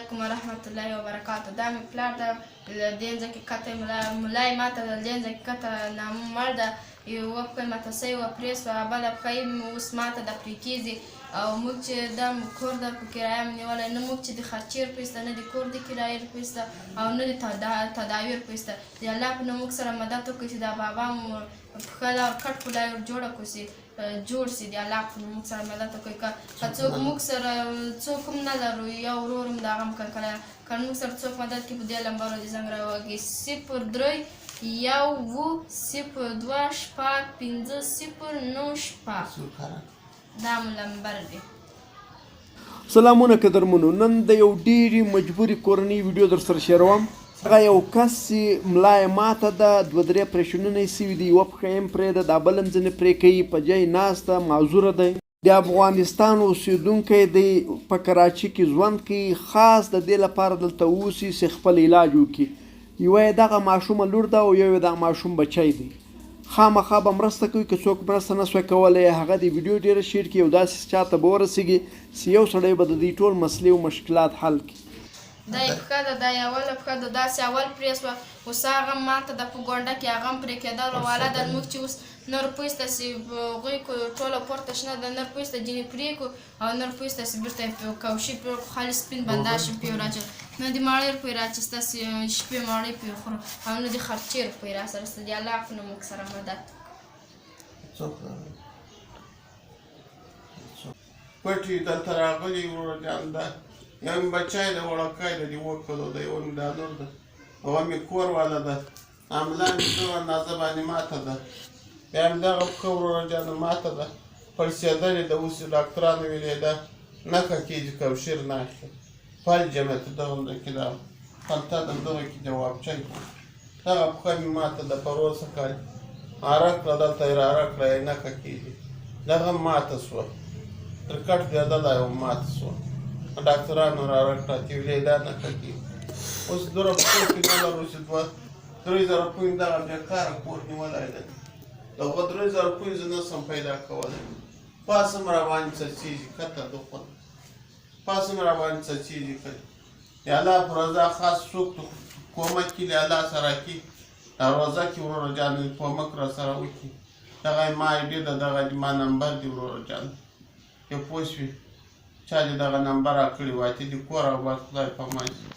علیکم ورحمت الله وبرکاتو. دا مې پلار ده له دې ځمکې کته ملا یې ماته له دې ځمکې کته مړ ده. یوه پښه یې ماته سوې وه پرې سوه، بله پښه یې اوس ماته ده پرې کېږي. او موږ چې دا کور ده په کرایه مې نیولی، نه موږ چې د خرچې ورپسته، نه د کور د کرایې ورپسته، او نه د تداوي ورپسته. د الله په نوم موږ سره مدد وکړئ چې دا بابا مو پښه ده کټ کلا یې ور جوړه کړو چې جوړ شي. د الله په نوم موږ سره مدد وکړئ. که څوک موږ سره څوک هم نه لرو، یو ورور هم د هغه هم که موږ سره څوک مدد کړي په دې نمبرو دې زنګ راووهئ 03 1 0 2 شپږ 5 0 9 شپږ. دا مو نمبر دی. سلامونه قدرمنو، نن د یو ډېرې مجبورې کورنۍ ویډیو در سره شیروم. هغه یو کس چې ملا یې ماته ده، دوه درې اپریشنونه یې سوي دي، یوه پښه یې هم پرې ده، دا بل هم ځینې پرې کوي، په جای ناسته معذوره دی. د افغانستان اوسېدونکی دی، په کراچي کې ژوند کوي، خاص د دې لپاره دلته اوسي چې خپل علاج وکړي. یوه یې دغه ماشومه لور ده او یو یې دغه ماشوم بچی دی. خامخا به مرسته کوي. که څوک مرسته نه سوی کولی، هغه د ویډیو ډېره شیر کړي او داسې چاته به ورسېږي چې یو سړی به د دې ټول مسلې او مشکلات حل کړي. دا یې پښه ده، دا یې اوله پښه ده، داسې اول پرې سوه، اوس هغه هم ماته ده په ګونډه کې، هغه هم پرې کېدل واله ده. موږ چې اوس نه روپۍ سته چې هغوی کړو ټوله پورته شنه ده، نه روپۍ سته ځینې پرې کړو او نه روپۍ سته چې بېرته یې کوشي پرې کړو، خالي سپین بنداژ یې پرې ور اچوو، نه د ماړۍ روپۍ را اخیسته چې شپې ماړۍ پرې خورو، او نه د خرچې روپۍ را سره شته. د الله په نوم موږ سره مدد پټي دلته راغلي وروره جان ده، یو مې بچی ده وړوکی ده، د اووه کلو ده، یوه مې دا لور ده، هغه مې کور والا ده، حمله مې څو اندازه باندې ماته ده. بیا مې دغه پښه وروره جانه ماته ده، پړسېدلې ده، اوس یې ډاکټرانو ویلې ده نښه کېږي کوشیر نه اخلي، فلجه مې ته دغه کې ده خلطه ده دغه کې جوابچی. دغه پښه مې ماته ده پروسه کال عرق کړه، دلته یې راره کړه یې نښه کېږي. دغه هم ماته سوه، تر کټ بېدله یې ماته سوه، ډاکټرانو راره کړه چې ویلې دا نښه کېږي. اوس دومره پښو کې نه لرو چې 2-3 زره روپۍ دغه بېکاره کور نیولی دی، دغه 3 زره روپۍ زه نه شم پیدا کولی. پاس هم راباندې څڅېږي کته دخون، پاس هم راباندې څڅېږي کړي. د الله په رضا خاص څوک کومک کړي د الله سره کړي، دا روزه کې وروره جان کومک را سره وکړي. دغه یې ما آی ډي ده، دغه ما نمبر دی وروره جان، که پوه شوې چا دې دغه نمبر راکړی وای ته دې کور او بس خدای په امان شي.